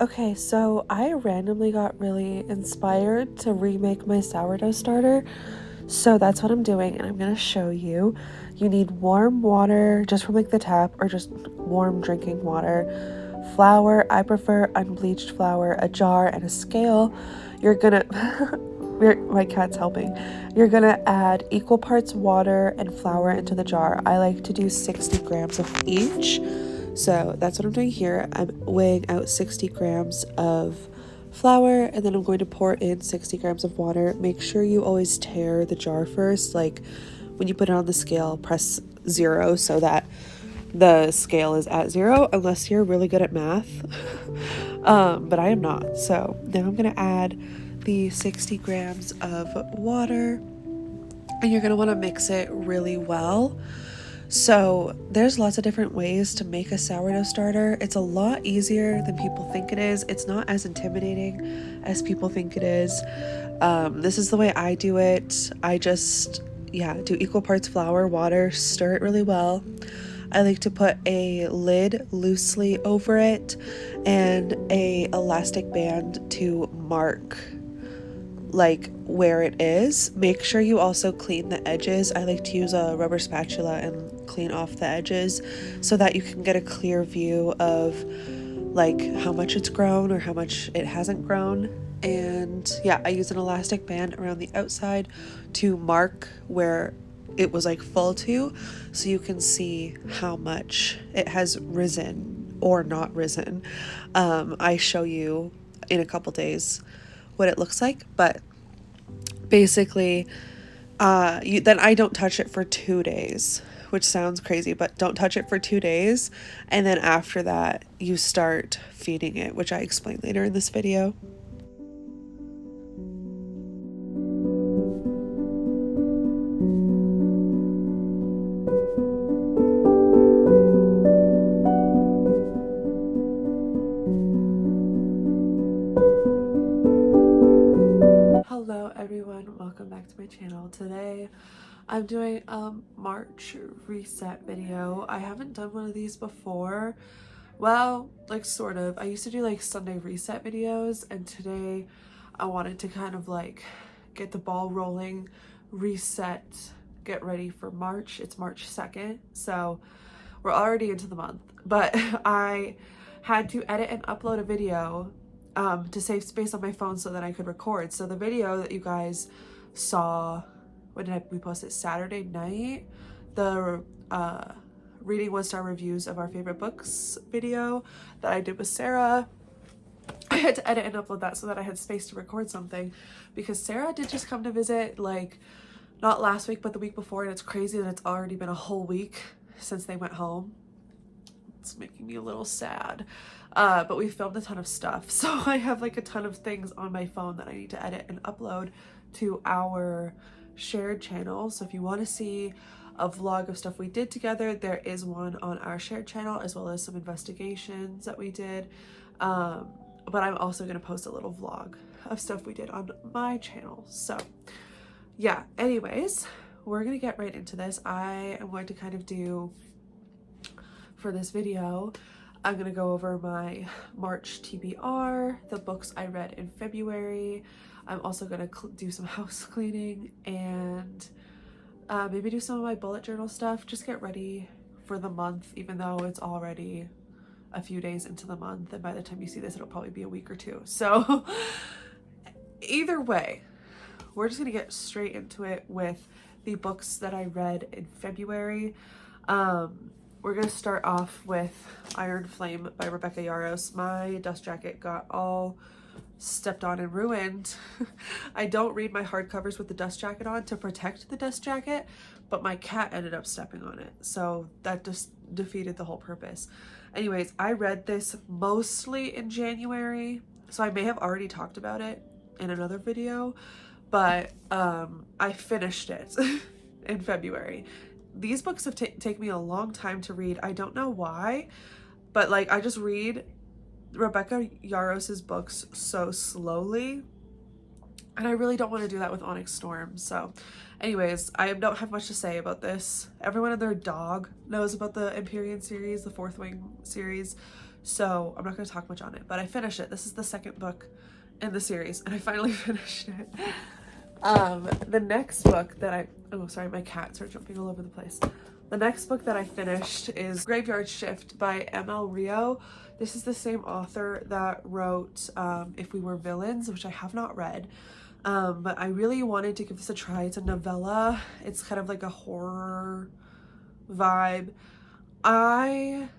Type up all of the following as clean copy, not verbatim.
Okay, so I randomly got really inspired to remake my sourdough starter. So that's what I'm doing, and I'm gonna show you. You need warm water just from like the tap or just warm drinking water, flour, I prefer unbleached flour, a jar, and a scale. You're gonna my cat's helping. You're gonna add equal parts water and flour into the jar. I like to do 60 grams of each. So that's what I'm doing here. I'm weighing out 60 grams of flour, and then I'm going to pour in 60 grams of water. Make sure you always tare the jar first. Like when you put it on the scale, press 0 so that the scale is at 0, unless you're really good at math. But I am not. So now I'm gonna add the 60 grams of water, and you're gonna want to mix it really well. So there's lots of different ways to make a sourdough starter. It's a lot easier than people think it is. It's not as intimidating as people think it is. This is the way I do it. I just, do equal parts flour, water, stir it really well. I like to put a lid loosely over it and a elastic band to mark like where it is. Make sure you also clean the edges. I like to use a rubber spatula and clean off the edges so that you can get a clear view of like how much it's grown or how much it hasn't grown. And I use an elastic band around the outside to mark where it was like full to, so you can see how much it has risen or not risen. I show you in a couple days what it looks like, but basically then I don't touch it for 2 days, which sounds crazy, but don't touch it for 2 days, and then after that you start feeding it, which I explain later in this video. Hello everyone, welcome back to my channel. Today I'm doing a March reset video. I haven't done one of these before. Well, like sort of. I used to do like Sunday reset videos, and today I wanted to kind of like get the ball rolling, reset, get ready for March. It's March 2nd, so we're already into the month, but I had to edit and upload a video to save space on my phone so that I could record. So the video that you guys saw, we posted Saturday night, the reading 1-star reviews of our favorite books video that I did with Sarah. I had to edit and upload that so that I had space to record something, because Sarah did just come to visit, like not last week but the week before, and it's crazy that it's already been a whole week since they went home. It's making me a little sad. But we filmed a ton of stuff, so I have like a ton of things on my phone that I need to edit and upload to our shared channel. So if you want to see a vlog of stuff we did together, there is one on our shared channel, as well as some investigations that we did. But I'm also going to post a little vlog of stuff we did on my channel. So anyways, we're going to get right into this. I am going to kind of do, for this video, I'm going to go over my March TBR, the books I read in February. I'm also going to do some house cleaning and maybe do some of my bullet journal stuff. Just get ready for the month, even though it's already a few days into the month, and by the time you see this it'll probably be a week or two. So either way, we're just going to get straight into it with the books that I read in February. We're going to start off with Iron Flame by Rebecca Yarros. My dust jacket got all stepped on and ruined. I don't read my hardcovers with the dust jacket on to protect the dust jacket, but my cat ended up stepping on it, so that just defeated the whole purpose. Anyways, I read this mostly in January. So I may have already talked about it in another video, but I finished it in February. These books have taken me a long time to read. I don't know why, but like I just read Rebecca Yaros's books so slowly, and I really don't want to do that with Onyx Storm. So anyways, I don't have much to say about this. Everyone and their dog knows about the Empyrean series, the Fourth Wing series, so I'm not going to talk much on it, but I finished it. This is the second book in the series, and I finally finished it. The next book that oh sorry, my cats are jumping all over the place. The next book that I finished is Graveyard Shift by M.L. Rio. This is the same author that wrote If We Were Villains, which I have not read. But I really wanted to give this a try. It's a novella. It's kind of like a horror vibe. I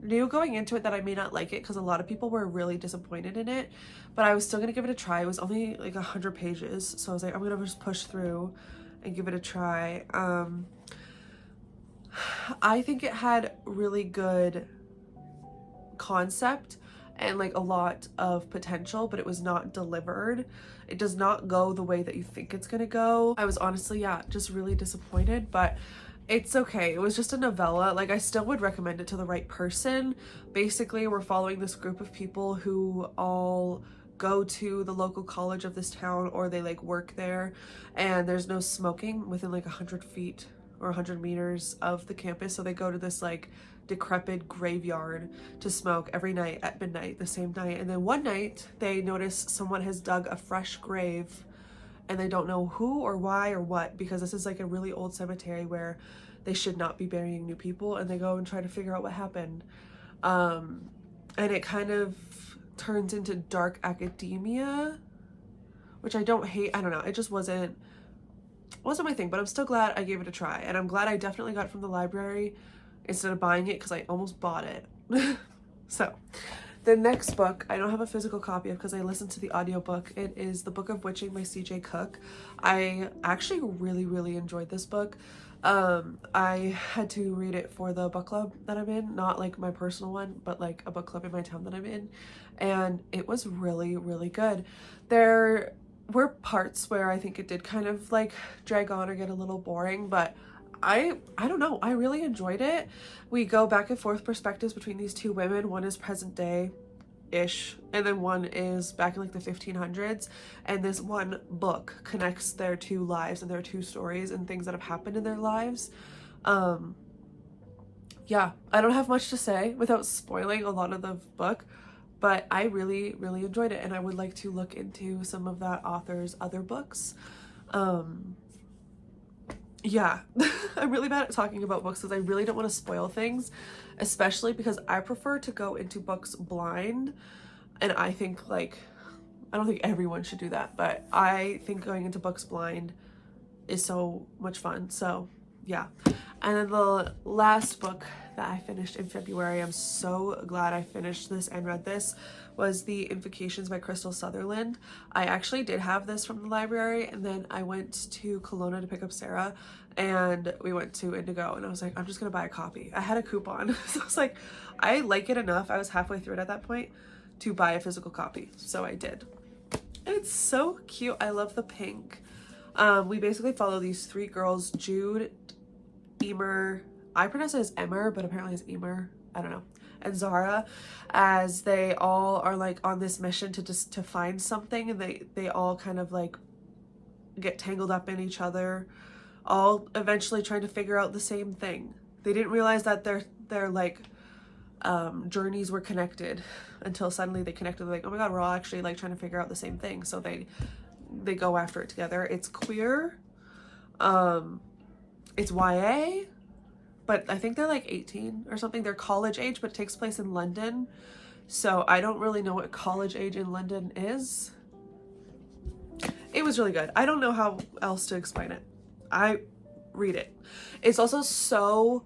knew going into it that I may not like it because a lot of people were really disappointed in it, but I was still gonna give it a try. It was only like 100 pages, so I was like, I'm gonna just push through and give it a try. I think it had really good concept and like a lot of potential, but it was not delivered. It does not go the way that you think it's gonna go. I was honestly, yeah, just really disappointed, but it's okay. It was just a novella. Like, I still would recommend it to the right person. Basically, we're following this group of people who all go to the local college of this town, or they like work there, and there's no smoking within like 100 feet or 100 meters of the campus, so they go to this like decrepit graveyard to smoke every night at midnight, the same night. And then one night they notice someone has dug a fresh grave, and they don't know who or why or what, because this is like a really old cemetery where they should not be burying new people, and they go and try to figure out what happened. And it kind of turns into dark academia, which I don't hate. I don't know, it just wasn't my thing, but I'm still glad I gave it a try, and I'm glad I definitely got it from the library instead of buying it, because I almost bought it. So the next book I don't have a physical copy of because I listened to the audiobook. It is The Book of Witching by C.J. Cook. I actually really enjoyed this book. I had to read it for the book club that I'm in, not like my personal one, but like a book club in my town that I'm in, and it was really good. There were parts where I think it did kind of like drag on or get a little boring, but I don't know, I really enjoyed it. We go back and forth perspectives between these two women. One is present day ish, and then one is back in like the 1500s, and this one book connects their two lives and their two stories and things that have happened in their lives. Yeah, I don't have much to say without spoiling a lot of the book, but I really enjoyed it, and I would like to look into some of that author's other books. Yeah, I'm really bad at talking about books because I really don't want to spoil things, especially because I prefer to go into books blind, and I think like, I don't think everyone should do that, but I think going into books blind is so much fun. So yeah. And then the last book that I finished in February, I'm so glad I finished this and read this, was The Invocations by Crystal Sutherland. I actually did have this from the library, and then I went to Kelowna to pick up Sarah, and we went to Indigo, and I was like, I'm just gonna buy a copy. I had a coupon, so I was like, I like it enough, I was halfway through it at that point, to buy a physical copy, so I did. And it's so cute. I love the pink. We basically follow these three girls, Jude, Emer, I pronounce it as Emmer, but apparently it's Emer, I don't know, and Zara, as they all are like on this mission to find something, and they all kind of like get tangled up in each other, all eventually trying to figure out the same thing. They didn't realize that their like journeys were connected until suddenly they connected. They're like, oh my god, we're all actually like trying to figure out the same thing, so they go after it together. It's queer, it's YA, but I think they're like 18 or something. They're college age, but it takes place in London, so I don't really know what college age in London is. It was really good. I don't know how else to explain it. I read it. It's also so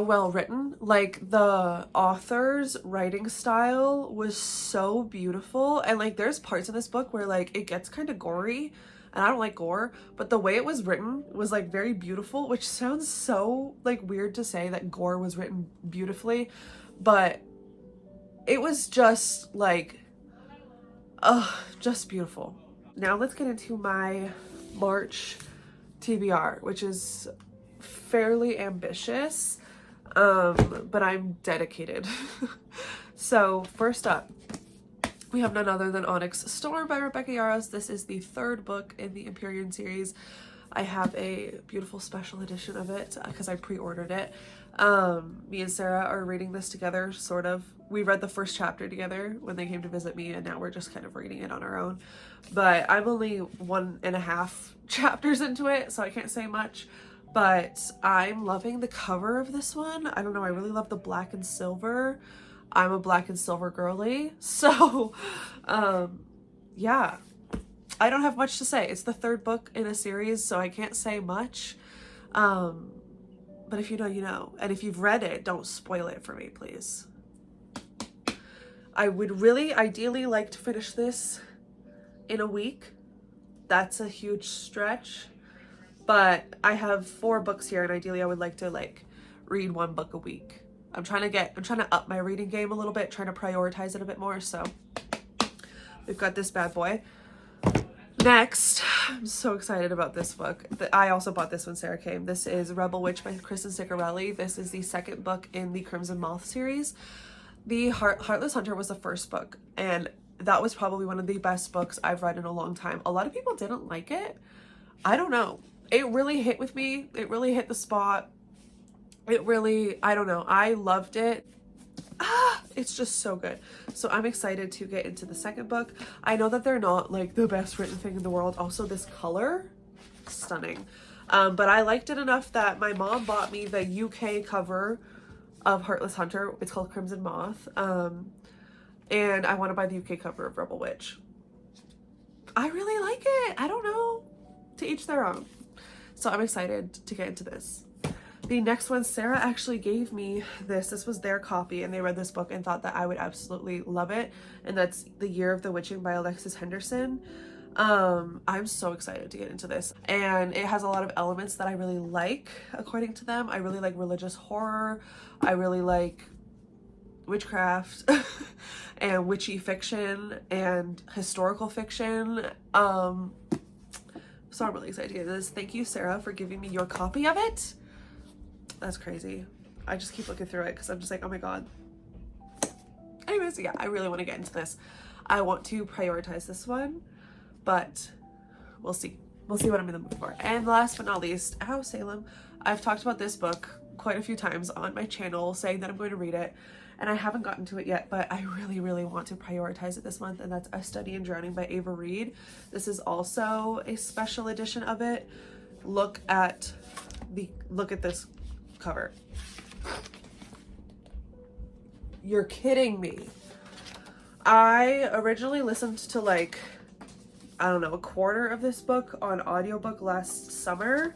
well written. Like, the author's writing style was so beautiful, and like there's parts in this book where like it gets kind of gory, and I don't like gore, but the way it was written was like very beautiful, which sounds so like weird to say that gore was written beautifully, but it was just like Oh, just beautiful. Now let's get into my March TBR, which is fairly ambitious, but I'm dedicated. So first up, we have none other than Onyx Storm by Rebecca Yarros. This is the third book in the Empyrean series. I have a beautiful special edition of it because I pre-ordered it. Me and Sarah are reading this together, sort of. We read the first chapter together when they came to visit me, and now we're just kind of reading it on our own. But I'm only 1.5 chapters into it, so I can't say much. But I'm loving the cover of this one. I don't know, I really love the black and silver. I'm a black and silver girly, so yeah. I don't have much to say. It's the third book in a series, so I can't say much. But if you know, you know. And if you've read it, don't spoil it for me, please. I would really ideally like to finish this in a week. That's a huge stretch. But I have 4 books here, and ideally I would like to read 1 book a week. I'm trying to up my reading game a little bit, trying to prioritize it a bit more. So we've got this bad boy. Next, I'm so excited about this book. I also bought this when Sarah came. This is Rebel Witch by Kristen Ciccarelli. This is the second book in the Crimson Moth series. The Heartless Hunter was the first book, and that was probably one of the best books I've read in a long time. A lot of people didn't like it. I don't know. It really hit with me. It really hit the spot. It really, I don't know. I loved it. It's just so good. So I'm excited to get into the second book. I know that they're not the best written thing in the world. Also, this color, stunning. But I liked it enough that my mom bought me the UK cover of Heartless Hunter. It's called Crimson Moth. And I want to buy the UK cover of Rebel Witch. I really like it. I don't know. To each their own. So I'm excited to get into this. The next one, Sarah actually gave me this. This was their copy, and they read this book and thought that I would absolutely love it. And that's The Year of the Witching by Alexis Henderson. I'm so excited to get into this. And it has a lot of elements that I really like, according to them. I really like religious horror. I really like witchcraft and witchy fiction and historical fiction. So I'm really excited to get this. Thank you, Sarah, for giving me your copy of it. That's crazy. I just keep looking through it because I'm just like, oh my god. Anyways, yeah, I really want to get into this. I want to prioritize this one, but we'll see. We'll see what I'm in the mood for. And last but not least, Ow, Salem. I've talked about this book quite a few times on my channel, saying that I'm going to read it, and I haven't gotten to it yet, but I really, really want to prioritize it this month, and that's A Study in Drowning by Ava Reed. This is also a special edition of it. Look at this cover. You're kidding me. I originally listened to I don't know, a quarter of this book on audiobook last summer,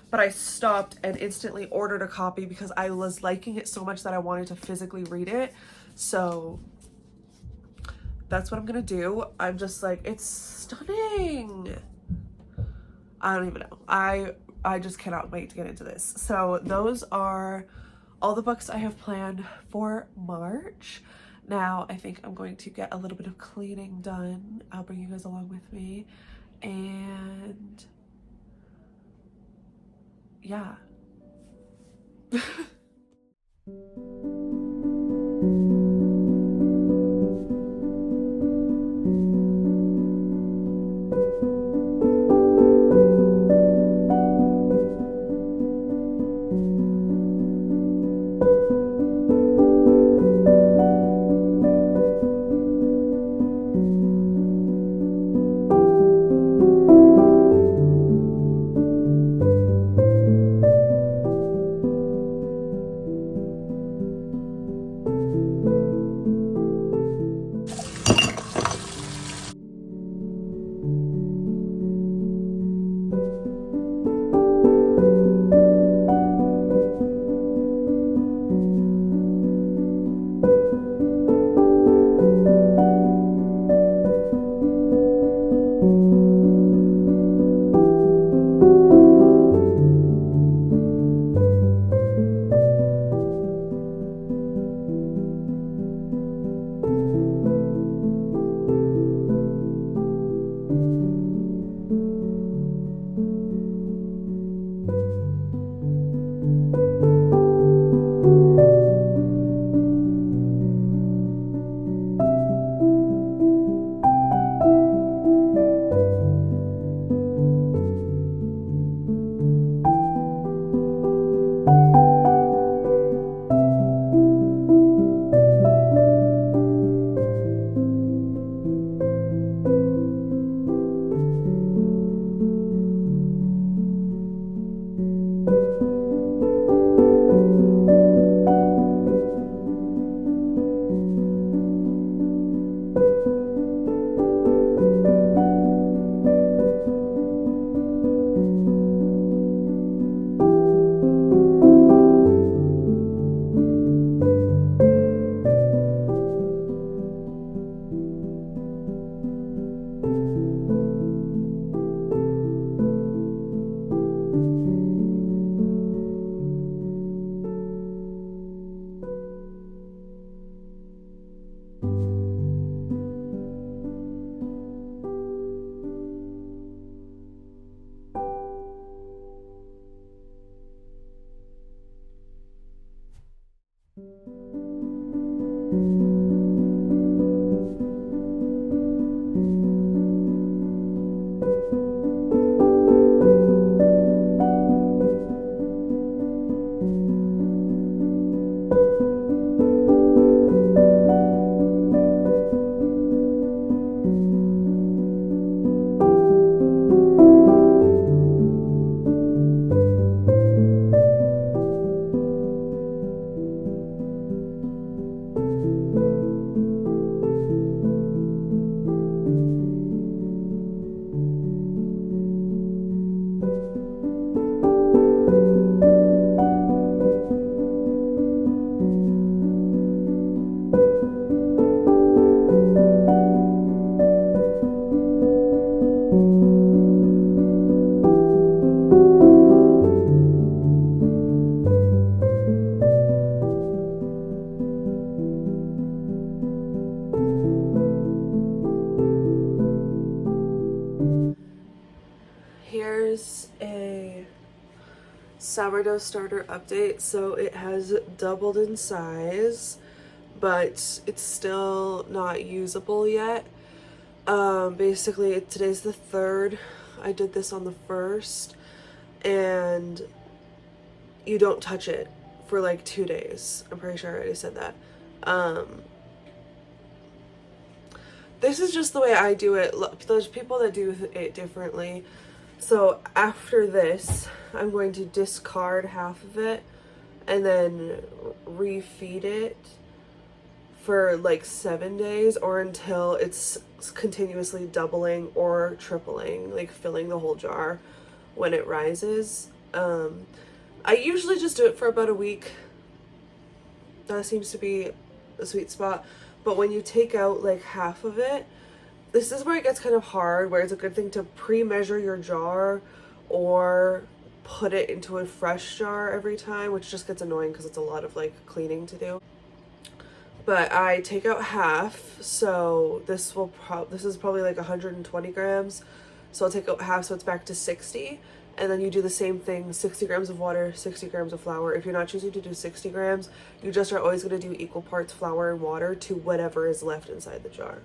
but I stopped and instantly ordered a copy because I was liking it so much that I wanted to physically read it. So that's what I'm gonna do. I'm just like, it's stunning. I don't even know. I just cannot wait to get into this. So those are all the books I have planned for March. Now I think I'm going to get a little bit of cleaning done. I'll bring you guys along with me. And yeah. sourdough starter update. So it has doubled in size, but it's still not usable yet. Basically today's the 3rd. I did this on the 1st, and you don't touch it for like 2 days. I'm pretty sure I already said that. This is just the way I do it. There's people that do it differently. So after this, I'm going to discard half of it and then refeed it for like 7 days, or until it's continuously doubling or tripling, like filling the whole jar when it rises. I usually just do it for about a week. That seems to be a sweet spot. But when you take out like half of it, this is where it gets kind of hard, where it's a good thing to pre-measure your jar or put it into a fresh jar every time, which just gets annoying because it's a lot of like cleaning to do. But I take out half, so this is probably like 120 grams. So I'll take out half, so it's back to 60. And then you do the same thing, 60 grams of water, 60 grams of flour. If you're not choosing to do 60 grams, you just are always going to do equal parts flour and water to whatever is left inside the jar.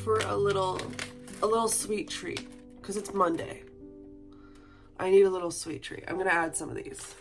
For a little sweet treat, because it's Monday. I need a little sweet treat. I'm gonna add some of these.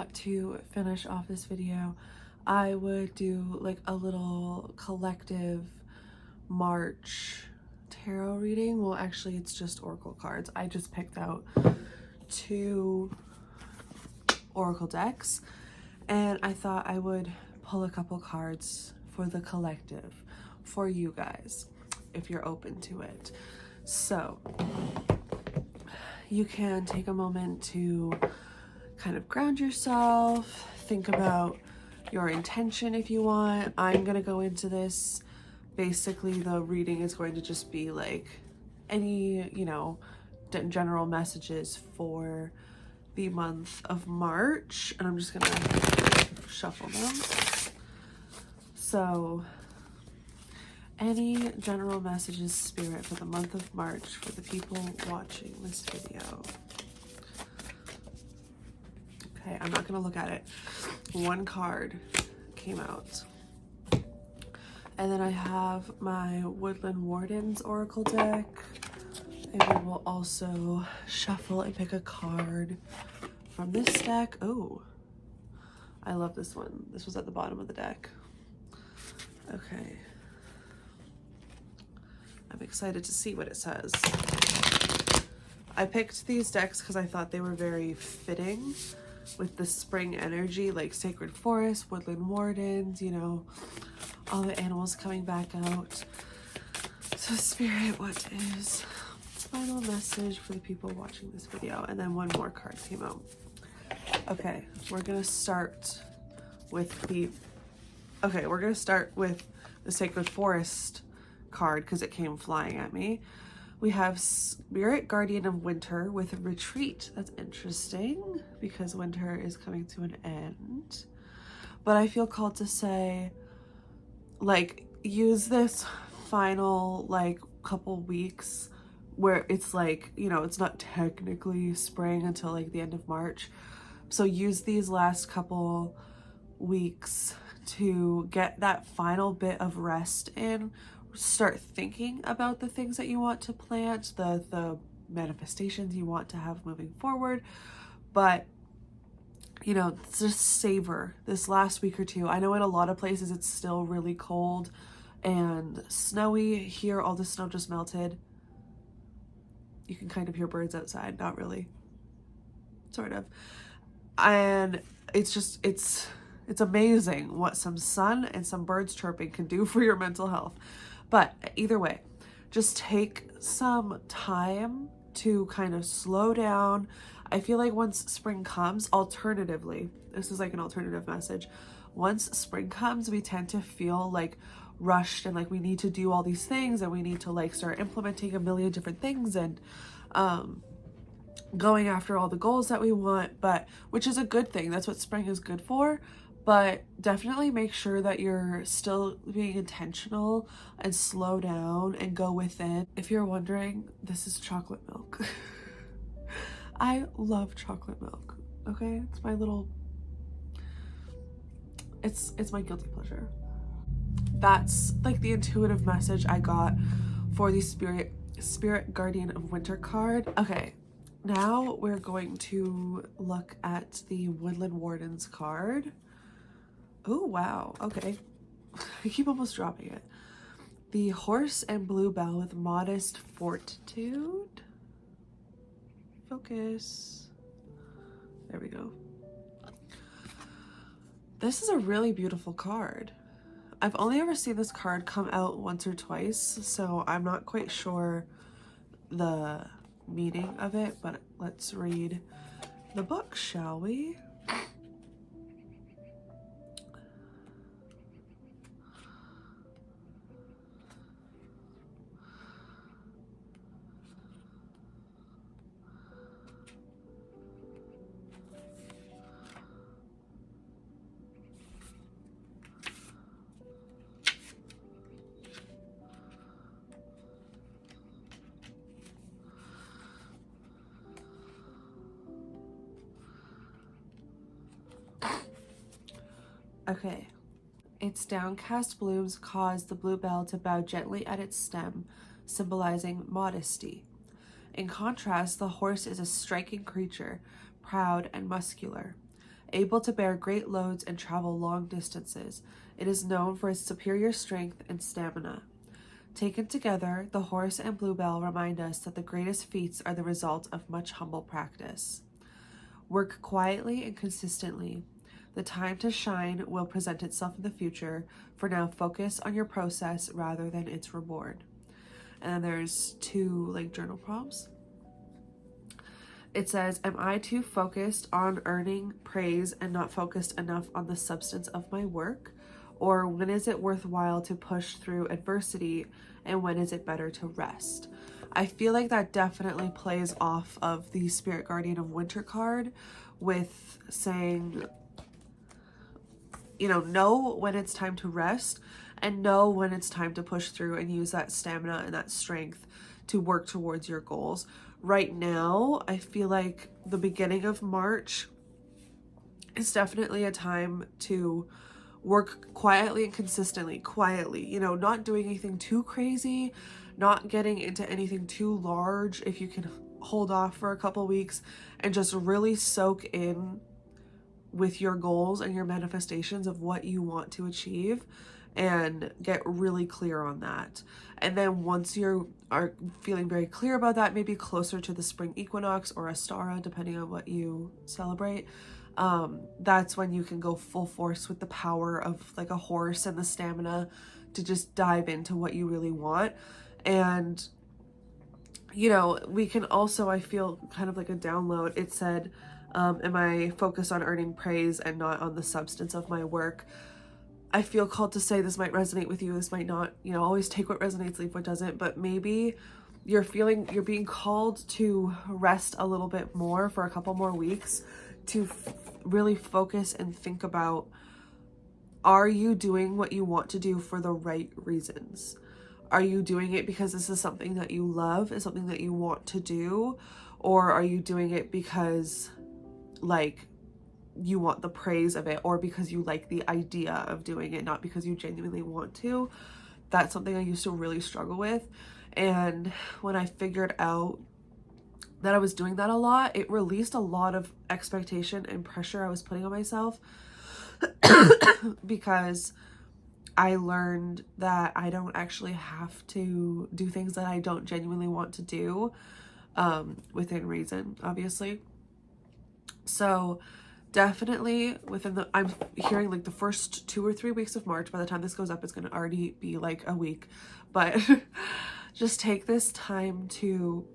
thought to finish off this video, I would do like a little collective March tarot reading. Well, actually, it's just oracle cards. I just picked out 2 oracle decks, and I thought I would pull a couple cards for the collective for you guys if you're open to it. So you can take a moment to kind of ground yourself, think about your intention if you want. I'm gonna go into this. Basically, the reading is going to just be like any, you know, general messages for the month of March, and I'm just gonna shuffle them. So, any general messages, Spirit, for the month of March for the people watching this video? Okay, I'm not gonna look at it. 1 card came out. And then I have my Woodland Wardens Oracle deck. And we will also shuffle and pick a card from this deck. Oh, I love this one. This was at the bottom of the deck. Okay. I'm excited to see what it says. I picked these decks because I thought they were very fitting with the spring energy, like Sacred Forest, Woodland Wardens, you know, all the animals coming back out. So Spirit, what is final message for the people watching this video? And then 1 more card came out. Okay, we're gonna start with the Sacred Forest card because it came flying at me. We have Spirit Guardian of Winter with a retreat. That's interesting because winter is coming to an end. But I feel called to say, like, use this final, like, couple weeks where it's like, you know, it's not technically spring until like the end of March. So use these last couple weeks to get that final bit of rest in. Start thinking about the things that you want to plant, the manifestations you want to have moving forward. But, you know, just savor this last week or 2. I know in a lot of places it's still really cold and snowy. Here, all the snow just melted. You can kind of hear birds outside. Not really. Sort of. And it's just, it's amazing what some sun and some birds chirping can do for your mental health. But either way, just take some time to kind of slow down. I feel like once spring comes, alternatively, this is like an alternative message. Once spring comes, we tend to feel like rushed and like we need to do all these things and we need to like start implementing a million different things and going after all the goals that we want, but which is a good thing. That's what spring is good for. But definitely make sure that you're still being intentional and slow down and go within. If you're wondering, this is chocolate milk. I love chocolate milk, okay? It's my little, it's my guilty pleasure. That's like the intuitive message I got for the Spirit Guardian of Winter card. Okay, now we're going to look at the Woodland Wardens card. Oh, wow. Okay. I keep almost dropping it. The Horse and Bluebell with Modest Fortitude. Focus. There we go. This is a really beautiful card. I've only ever seen this card come out once or twice, so I'm not quite sure the meaning of it, but let's read the book, shall we? Okay. Its downcast blooms cause the bluebell to bow gently at its stem, symbolizing modesty. In contrast, the horse is a striking creature, proud and muscular. Able to bear great loads and travel long distances, it is known for its superior strength and stamina. Taken together, the horse and bluebell remind us that the greatest feats are the result of much humble practice. Work quietly and consistently. The time to shine will present itself in the future. For now, focus on your process rather than its reward. And then there's 2 like journal prompts. It says, am I too focused on earning praise and not focused enough on the substance of my work? Or when is it worthwhile to push through adversity, and when is it better to rest? I feel like that definitely plays off of the Spirit Guardian of Winter card with saying, you know when it's time to rest and know when it's time to push through and use that stamina and that strength to work towards your goals. Right now, I feel like the beginning of March is definitely a time to work quietly and consistently, not doing anything too crazy, not getting into anything too large. If you can hold off for a couple weeks and just really soak in with your goals and your manifestations of what you want to achieve and get really clear on that. And then once you are feeling very clear about that, maybe closer to the spring equinox or Astara, depending on what you celebrate, that's when you can go full force with the power of like a horse and the stamina to just dive into what you really want. And we can also, I feel kind of like a download. It said, am I focused on earning praise and not on the substance of my work? I feel called to say this might resonate with you. This might not, always take what resonates, leave what doesn't, but maybe you're being called to rest a little bit more for a couple more weeks to really focus and think about, are you doing what you want to do for the right reasons? Are you doing it because this is something that you love, is something that you want to do? Or are you doing it because like you want the praise of it, or because you like the idea of doing it, not because you genuinely want to? That's something I used to really struggle with. And when I figured out that I was doing that a lot, it released a lot of expectation and pressure I was putting on myself because I learned that I don't actually have to do things that I don't genuinely want to do, within reason, obviously. So definitely I'm hearing like the first 2 or 3 weeks of March. By the time this goes up, it's going to already be like a week, but just take this time to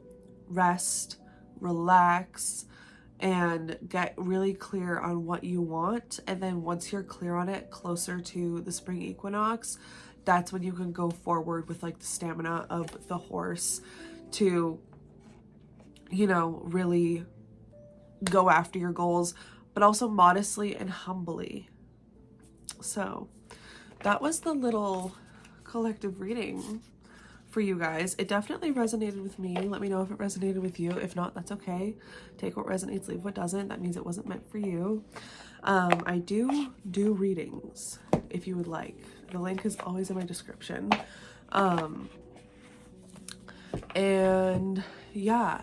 rest, relax, and get really clear on what you want. And then once you're clear on it, closer to the spring equinox, that's when you can go forward with like the stamina of the horse to, really go after your goals, but also modestly and humbly. So that was the little collective reading for you guys. It definitely resonated with me. Let me know if it resonated with you. If not, that's okay. Take what resonates, leave what doesn't. That means it wasn't meant for you. I do readings if you would like. The link is always in my description. And yeah,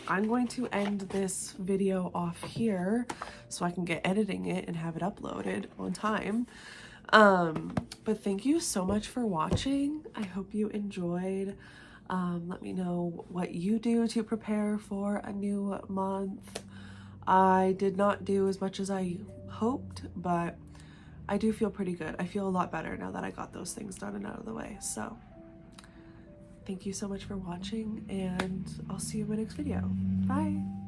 I'm going to end this video off here so I can get editing it and have it uploaded on time. But thank you so much for watching. I hope you enjoyed. Let me know what you do to prepare for a new month. I did not do as much as I hoped, but I do feel pretty good. I feel a lot better now that I got those things done and out of the way. So thank you so much for watching, and I'll see you in my next video. Bye.